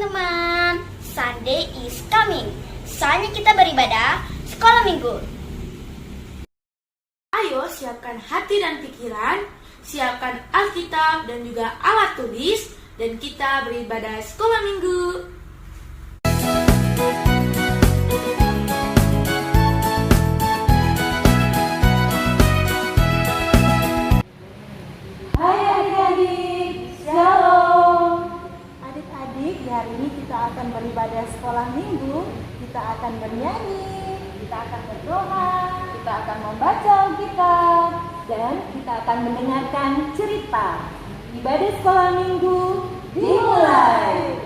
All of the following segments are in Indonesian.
teman-teman, Sunday is coming. Saatnya kita beribadah sekolah minggu. Ayo siapkan hati dan pikiran, siapkan Alkitab dan juga alat tulis, dan kita beribadah sekolah minggu. Hai adik-adik, shalom. Adik-adik, hari ini kita akan beribadah sekolah minggu. Kita akan bernyanyi, kita akan berdoa, kita akan membaca Alkitab, dan kita akan mendengarkan cerita. Ibadah sekolah minggu dimulai.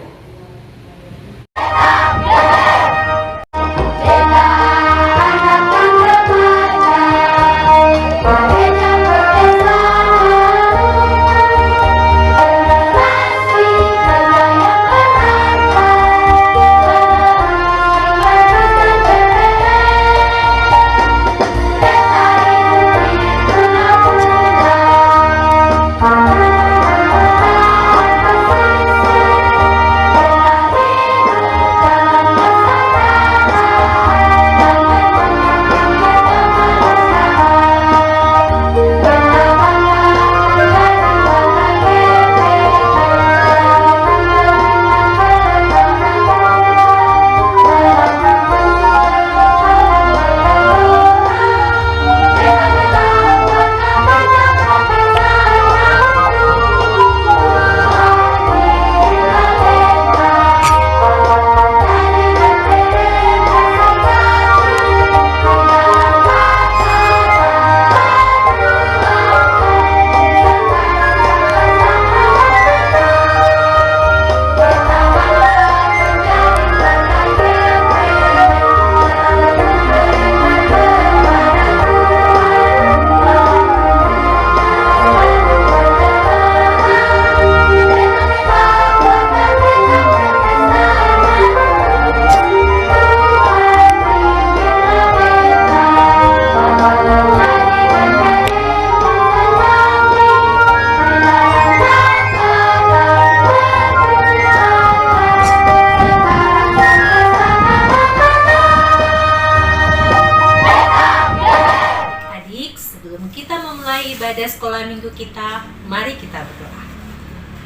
Ibadah sekolah minggu kita, mari kita berdoa.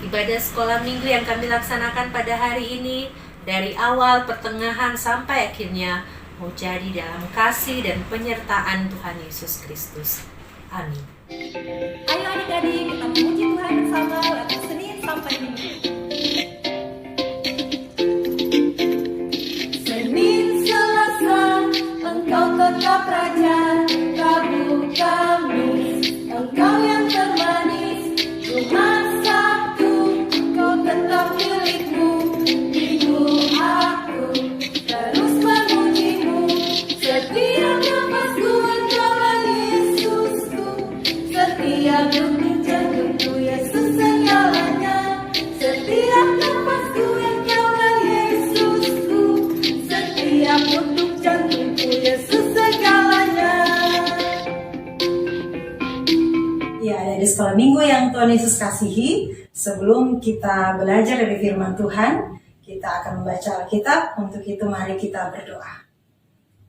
Ibadah sekolah minggu yang kami laksanakan pada hari ini, dari awal, pertengahan, sampai akhirnya, mau jadi dalam kasih dan penyertaan Tuhan Yesus Kristus. Amin. Ayo adik-adik, kita memuji Tuhan bersama lewat Senin sampai Minggu. Senin, Selasa, Engkau tetap Raja. Rabu, Kamis, Engkau yang termanis. Jumat, Sabtu, Kau tetap milikmu. Minggu, aku terus memujimu. Setiap nafasku Engkaulah Yesusku. Setiap detik jantungku Yesus segalanya. Setiap nafasku Engkaulah Yesusku. Setiap detik jantungku Yesus segalanya. Ya, dari sekolah minggu yang Tuhan Yesus kasihi, sebelum kita belajar dari firman Tuhan, kita akan membaca Alkitab. Untuk itu mari kita berdoa.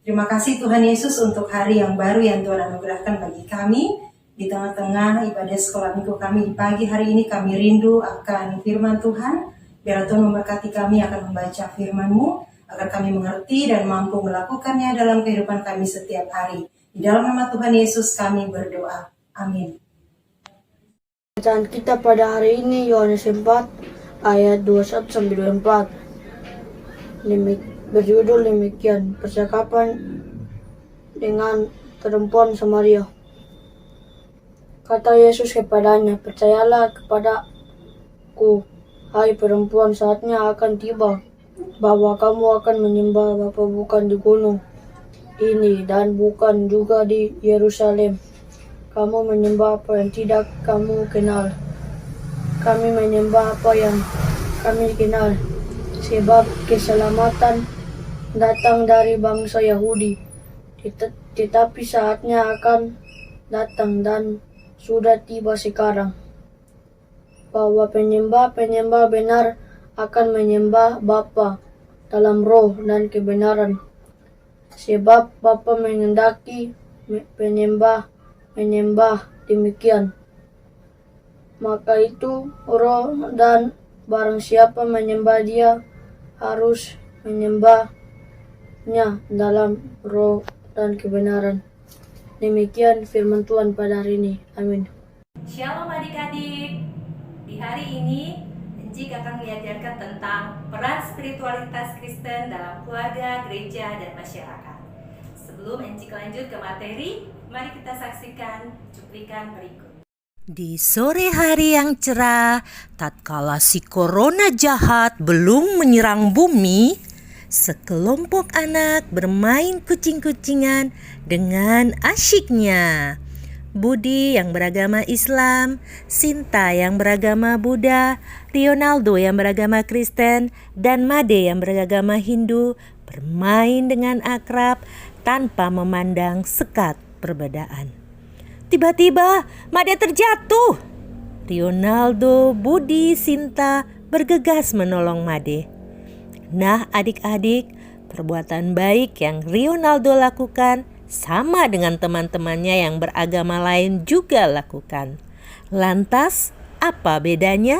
Terima kasih Tuhan Yesus untuk hari yang baru yang Tuhan anugerahkan bagi kami. Di tengah-tengah ibadah sekolah minggu kami di pagi hari ini, kami rindu akan firman Tuhan. Biar Tuhan memberkati kami akan membaca firman-Mu, agar kami mengerti dan mampu melakukannya dalam kehidupan kami setiap hari. Di dalam nama Tuhan Yesus kami berdoa. Amin. Bacaan kita pada hari ini Yohanes 4 ayat 21-24. Berjudul demikian, percakapan dengan perempuan Samaria. Kata Yesus kepadanya, percayalah kepadaku, hai perempuan, saatnya akan tiba bahwa kamu akan menyembah Bapa bukan di gunung ini dan bukan juga di Yerusalem. Kamu menyembah apa yang tidak kamu kenal. Kami menyembah apa yang kami kenal. Sebab keselamatan datang dari bangsa Yahudi. Tetapi saatnya akan datang dan sudah tiba sekarang, bahwa penyembah-penyembah benar akan menyembah Bapa dalam roh dan kebenaran. Sebab Bapa menghendaki penyembah demikian. Maka itu roh, dan barang siapa menyembah Dia harus menyembahnya dalam roh dan kebenaran. Demikian firman Tuhan pada hari ini. Amin. Shalom adik-adik. Di hari ini Encik akan mengajarkan tentang peran spiritualitas Kristen dalam keluarga, gereja, dan masyarakat. Sebelum Encik lanjut ke materi, mari kita saksikan cuplikan berikut. Di sore hari yang cerah, tatkala si corona jahat belum menyerang bumi, sekelompok anak bermain kucing-kucingan dengan asyiknya. Budi yang beragama Islam, Sinta yang beragama Buddha, Rionaldo yang beragama Kristen, dan Made yang beragama Hindu bermain dengan akrab tanpa memandang sekat perbedaan. Tiba-tiba Made terjatuh. Rionaldo, Budi, Sinta bergegas menolong Made. Nah adik-adik, perbuatan baik yang Rionaldo lakukan sama dengan teman-temannya yang beragama lain juga lakukan. Lantas, apa bedanya?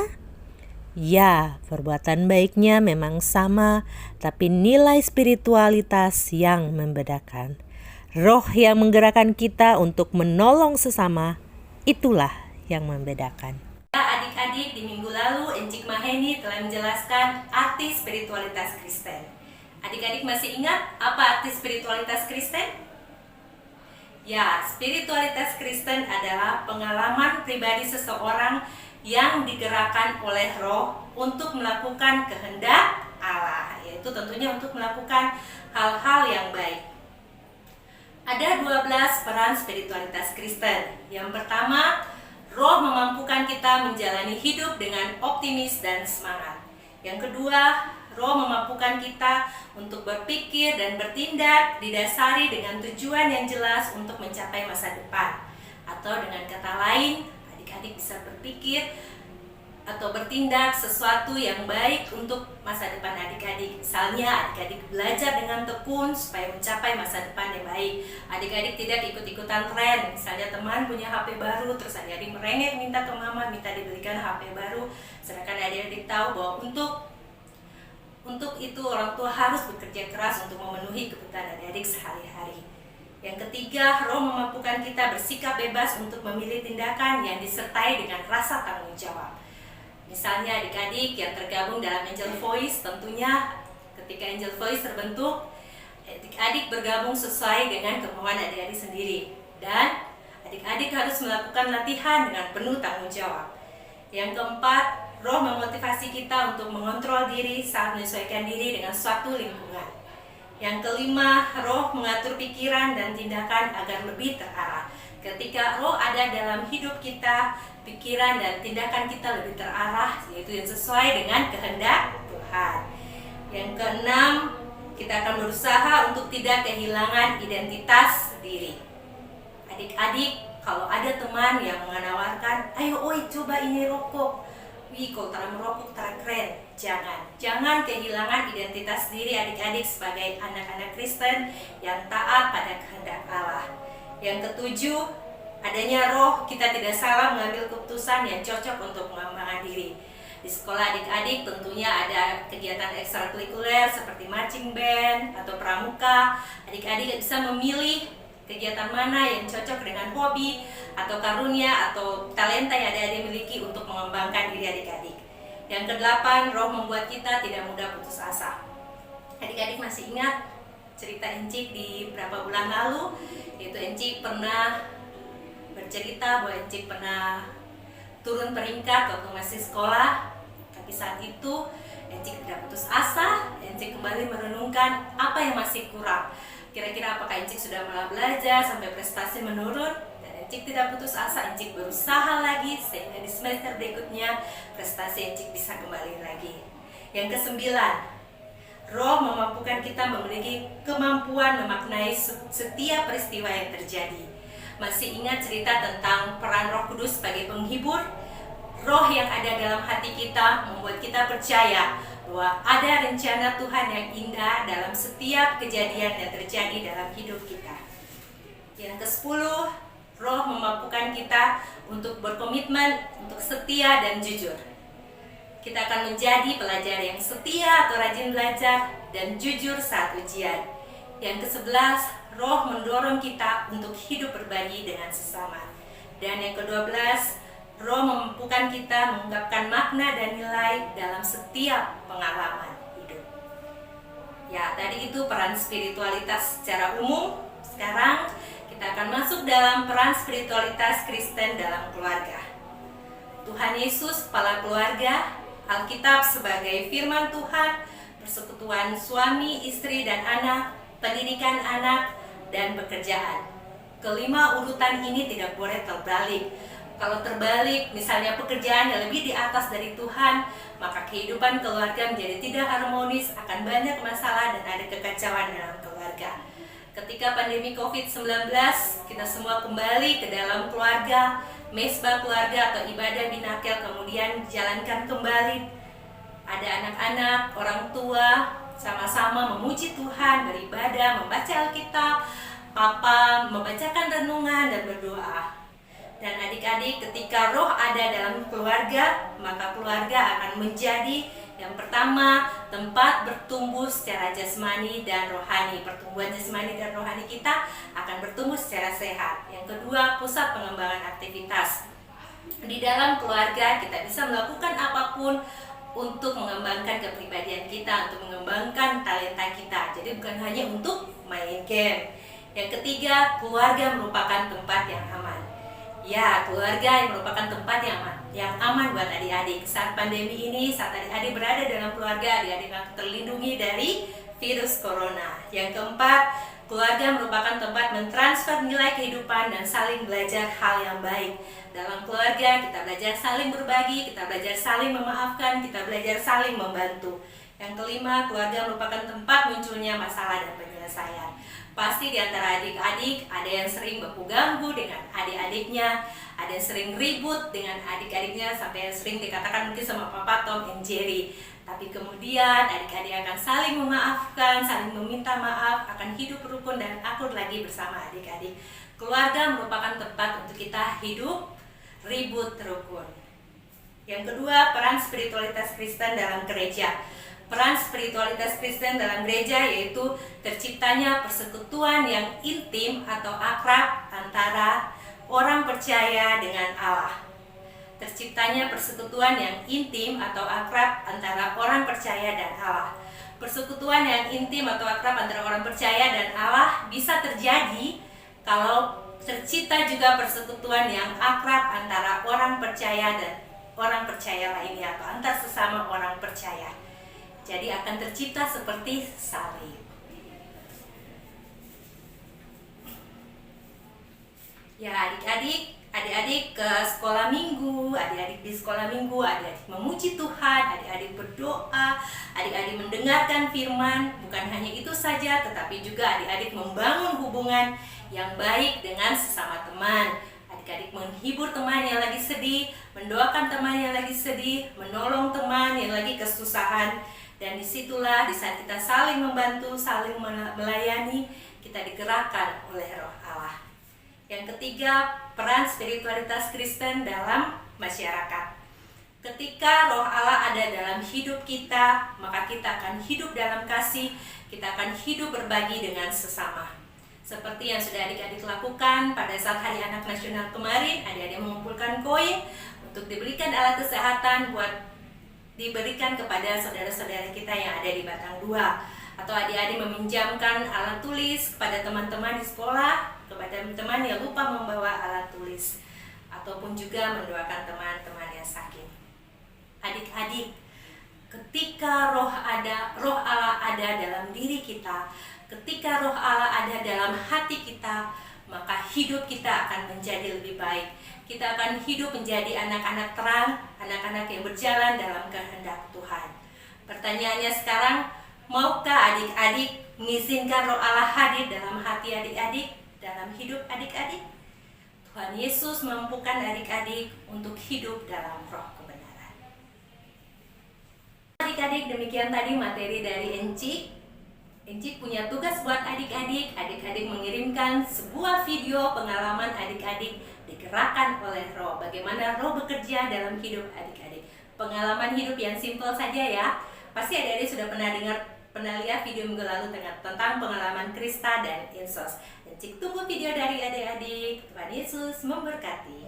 Ya, perbuatan baiknya memang sama, tapi nilai spiritualitas yang membedakan. Roh yang menggerakkan kita untuk menolong sesama, itulah yang membedakan. Adik-adik, di minggu lalu Encik Maheni telah menjelaskan arti spiritualitas Kristen. Adik-adik masih ingat apa arti spiritualitas Kristen? Ya, spiritualitas Kristen adalah pengalaman pribadi seseorang yang digerakkan oleh Roh untuk melakukan kehendak Allah, yaitu tentunya untuk melakukan hal-hal yang baik. Ada 12 peran spiritualitas Kristen. Yang pertama, Roh memampukan kita menjalani hidup dengan optimis dan semangat. Yang kedua, Roh memampukan kita untuk berpikir dan bertindak didasari dengan tujuan yang jelas untuk mencapai masa depan. Atau dengan kata lain, adik-adik bisa berpikir atau bertindak sesuatu yang baik untuk masa depan adik-adik. Misalnya adik-adik belajar dengan tekun supaya mencapai masa depan yang baik. Adik-adik tidak ikut-ikutan tren. Misalnya teman punya HP baru, terus adik-adik merengek minta ke mama, minta dibelikan HP baru. Sedangkan adik-adik tahu bahwa untuk itu orang tua harus bekerja keras untuk memenuhi kebutuhan adik-adik sehari-hari. Yang ketiga, Roh memampukan kita bersikap bebas untuk memilih tindakan yang disertai dengan rasa tanggung jawab. Misalnya adik-adik yang tergabung dalam Angel Voice, tentunya ketika Angel Voice terbentuk, adik-adik bergabung sesuai dengan kemauan adik-adik sendiri. Dan adik-adik harus melakukan latihan dengan penuh tanggung jawab. Yang keempat, Roh memotivasi kita untuk mengontrol diri saat menyesuaikan diri dengan suatu lingkungan. Yang kelima, Roh mengatur pikiran dan tindakan agar lebih terarah. Ketika Roh ada dalam hidup kita, pikiran dan tindakan kita lebih terarah, yaitu yang sesuai dengan kehendak Tuhan. Yang keenam, kita akan berusaha untuk tidak kehilangan identitas diri. Adik-adik, kalau ada teman yang menawarkan, ayo oi coba ini rokok, wih kalau cara merokok cara keren. Jangan kehilangan identitas diri adik-adik sebagai anak-anak Kristen yang taat pada kehendak Allah. Yang ketujuh, adanya Roh, kita tidak salah mengambil keputusan yang cocok untuk mengembangkan diri. Di sekolah adik-adik tentunya ada kegiatan ekstrakurikuler seperti marching band atau pramuka. Adik-adik bisa memilih kegiatan mana yang cocok dengan hobi atau karunia atau talenta yang adik-adik miliki untuk mengembangkan diri adik-adik. Yang kedelapan, Roh membuat kita tidak mudah putus asa. Adik-adik masih ingat cerita Encik di beberapa bulan lalu, yaitu Encik pernah bercerita bahwa Encik pernah turun peringkat waktu masih sekolah. Tapi saat itu Encik tidak putus asa. Encik kembali merenungkan apa yang masih kurang. Kira-kira apakah Encik sudah mulai belajar sampai prestasi menurun? Dan Encik tidak putus asa, Encik berusaha lagi sehingga di semester berikutnya prestasi Encik bisa kembali lagi. Yang kesembilan, Roh memampukan kita memiliki kemampuan memaknai setiap peristiwa yang terjadi. Masih ingat cerita tentang peran Roh Kudus sebagai penghibur? Roh yang ada dalam hati kita membuat kita percaya bahwa ada rencana Tuhan yang indah dalam setiap kejadian yang terjadi dalam hidup kita. Yang ke-10, Roh memampukan kita untuk berkomitmen, untuk setia dan jujur. Kita akan menjadi pelajar yang setia atau rajin belajar dan jujur saat ujian. Yang ke-11, Roh mendorong kita untuk hidup berbagi dengan sesama. Dan yang ke-12, Roh memampukan kita mengungkapkan makna dan nilai dalam setiap pengalaman hidup. Ya, tadi itu peran spiritualitas secara umum. Sekarang kita akan masuk dalam peran spiritualitas Kristen dalam keluarga. Tuhan Yesus, kepala keluarga, Alkitab sebagai firman Tuhan, persekutuan suami, istri, dan anak, pendidikan anak, dan pekerjaan. Kelima urutan ini tidak boleh terbalik. Kalau terbalik, misalnya pekerjaan yang lebih di atas dari Tuhan, maka kehidupan keluarga menjadi tidak harmonis, akan banyak masalah dan ada kekacauan dalam keluarga. Ketika pandemi COVID-19, kita semua kembali ke dalam keluarga, mesbah keluarga atau ibadah binakel kemudian dijalankan kembali. Ada anak-anak, orang tua, sama-sama memuji Tuhan, beribadah, membaca Alkitab, Papa membacakan renungan dan berdoa. Dan adik-adik, ketika Roh ada dalam keluarga, maka keluarga akan menjadi yang pertama, tempat bertumbuh secara jasmani dan rohani. Pertumbuhan jasmani dan rohani kita akan bertumbuh secara sehat. Yang kedua, pusat pengembangan aktivitas. Di dalam keluarga kita bisa melakukan apapun untuk mengembangkan kepribadian kita, untuk mengembangkan talenta kita. Jadi bukan hanya untuk main game. Yang ketiga, keluarga merupakan tempat yang aman. Ya, keluarga yang merupakan tempat yang aman buat adik-adik. Saat pandemi ini, saat adik-adik berada dalam keluarga, adik-adik akan terlindungi dari virus corona. Yang keempat, keluarga merupakan tempat mentransfer nilai kehidupan dan saling belajar hal yang baik. Dalam keluarga, kita belajar saling berbagi, kita belajar saling memaafkan, kita belajar saling membantu. Yang kelima, keluarga merupakan tempat munculnya masalah dan penyelesaian. Pasti di antara adik-adik ada yang sering baku ganggu dengan adik-adiknya, ada yang sering ribut dengan adik-adiknya, sampai yang sering dikatakan mungkin sama Papa Tom and Jerry. Tapi kemudian adik-adik akan saling memaafkan, saling meminta maaf, akan hidup rukun dan akur lagi bersama adik-adik. Keluarga merupakan tempat untuk kita hidup ribut rukun. Yang kedua, peran spiritualitas Kristen dalam gereja. Peran spiritualitas Kristen dalam gereja yaitu terciptanya persekutuan yang intim atau akrab antara orang percaya dengan Allah. Terciptanya persekutuan yang intim atau akrab antara orang percaya dan Allah. Persekutuan yang intim atau akrab antara orang percaya dan Allah bisa terjadi kalau tercipta juga persekutuan yang akrab antara orang percaya dan orang percaya lainnya atau antar sesama orang percaya. Jadi akan tercipta seperti salib. Ya, adik-adik ke sekolah minggu, adik-adik di sekolah minggu, adik-adik memuji Tuhan, adik-adik berdoa, adik-adik mendengarkan firman. Bukan hanya itu saja, tetapi juga adik-adik membangun hubungan yang baik dengan sesama teman. Adik-adik menghibur teman yang lagi sedih, mendoakan teman yang lagi sedih, menolong teman yang lagi kesusahan. Dan disitulah di saat kita saling membantu, saling melayani, kita digerakkan oleh Roh Allah. Yang ketiga, peran spiritualitas Kristen dalam masyarakat. Ketika Roh Allah ada dalam hidup kita, maka kita akan hidup dalam kasih, kita akan hidup berbagi dengan sesama. Seperti yang sudah adik-adik lakukan pada saat Hari Anak Nasional kemarin, adik-adik mengumpulkan koin untuk diberikan alat kesehatan buat diberikan kepada saudara-saudara kita yang ada di Batang 2, atau adik-adik meminjamkan alat tulis kepada teman-teman di sekolah, kepada teman yang lupa membawa alat tulis, ataupun juga mendoakan teman-teman yang sakit. Adik-adik, ketika Roh Allah ada dalam diri kita, ketika Roh Allah ada dalam hati kita, maka hidup kita akan menjadi lebih baik. Kita akan hidup menjadi anak-anak terang, anak-anak yang berjalan dalam kehendak Tuhan. Pertanyaannya sekarang, maukah adik-adik mengizinkan Roh Allah hadir dalam hati adik-adik, dalam hidup adik-adik? Tuhan Yesus mampukan adik-adik untuk hidup dalam roh kebenaran. adik-adik, demikian tadi materi dari Enci. Enci punya tugas buat adik-adik. Adik-adik mengirimkan sebuah video pengalaman adik-adik digerakkan oleh Roh. Bagaimana Roh bekerja dalam hidup adik-adik. Pengalaman hidup yang simpel saja ya. Pasti adik-adik sudah pernah lihat video minggu lalu tentang pengalaman Krista dan Insos. Enci tunggu video dari adik-adik. Tuhan Yesus memberkati.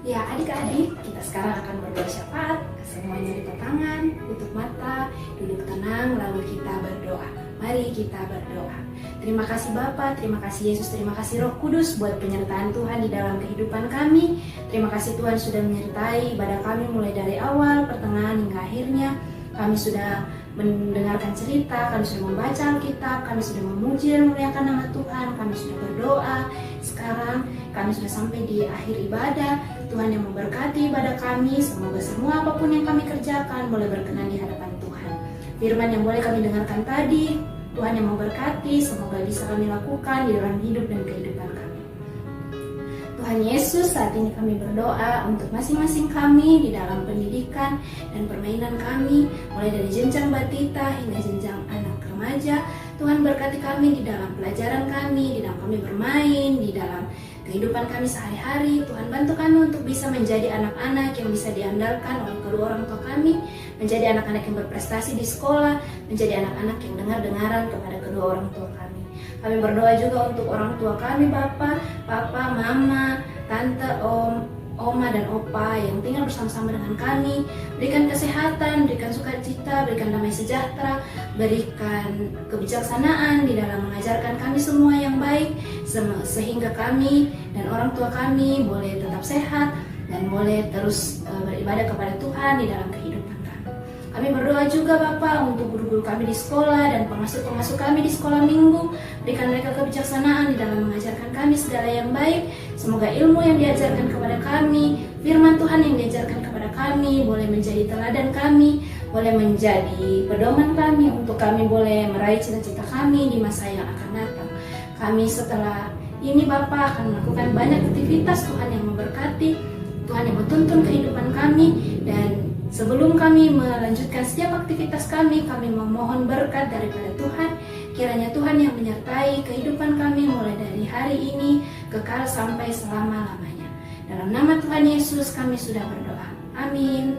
Ya adik-adik, kita sekarang akan berdoa syafaat. Semuanya lipat tangan, tutup mata, duduk tenang, lalu kita berdoa. Mari kita berdoa. Terima kasih Bapa, terima kasih Yesus, terima kasih Roh Kudus buat penyertaan Tuhan di dalam kehidupan kami. Terima kasih Tuhan sudah menyertai ibadah kami mulai dari awal, pertengahan hingga akhirnya. Kami sudah mendengarkan cerita, kami sudah membaca Alkitab, kami sudah memuji dan memuliakan nama Tuhan, kami sudah berdoa. Sekarang kami sudah sampai di akhir ibadah. Tuhan yang memberkati ibadah kami, semoga semua apapun yang kami kerjakan boleh berkenan di hadapan Tuhan. Firman yang boleh kami dengarkan tadi, Tuhan yang memberkati, semoga bisa kami lakukan di dalam hidup dan kehidupan kami. Tuhan Yesus, saat ini kami berdoa untuk masing-masing kami di dalam pendidikan dan permainan kami, mulai dari jenjang batita hingga jenjang anak remaja. Tuhan berkati kami di dalam pelajaran kami, di dalam kami bermain, di dalam kehidupan kami sehari-hari. Tuhan bantu kami untuk bisa menjadi anak-anak yang bisa diandalkan oleh kedua orang tua kami, menjadi anak-anak yang berprestasi di sekolah, menjadi anak-anak yang dengar-dengaran kepada kedua orang tua kami. Kami berdoa juga untuk orang tua kami, Papa, Mama, Tante, Oma dan Opa yang tinggal bersama-sama dengan kami. Berikan kesehatan, berikan sukacita, berikan damai sejahtera, berikan kebijaksanaan di dalam mengajarkan kami semua yang baik, sehingga kami dan orang tua kami boleh tetap sehat dan boleh terus beribadah kepada Tuhan di dalam kehidupan kami. Kami berdoa juga Bapa untuk guru-guru kami di sekolah dan pengasuh-pengasuh kami di sekolah minggu. Berikan mereka kebijaksanaan di dalam mengajarkan kami segala yang baik. Semoga ilmu yang diajarkan kepada kami, firman Tuhan yang diajarkan kepada kami, boleh menjadi teladan kami, boleh menjadi pedoman kami untuk kami boleh meraih cita-cita kami di masa yang akan datang. Kami setelah ini Bapa akan melakukan banyak aktivitas. Tuhan yang memberkati, Tuhan yang menuntun kehidupan kami. Dan sebelum kami melanjutkan setiap aktivitas kami memohon berkat daripada Tuhan. Kiranya Tuhan yang menyertai kehidupan kami mulai dari hari ini kekal sampai selama-lamanya. Dalam nama Tuhan Yesus kami sudah berdoa. Amin.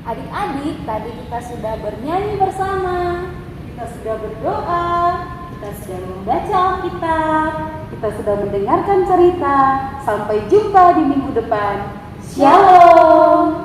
Adik-adik, tadi kita sudah bernyanyi bersama, kita sudah berdoa, kita sudah membaca Alkitab, kita sudah mendengarkan cerita. Sampai jumpa di minggu depan. Shalom.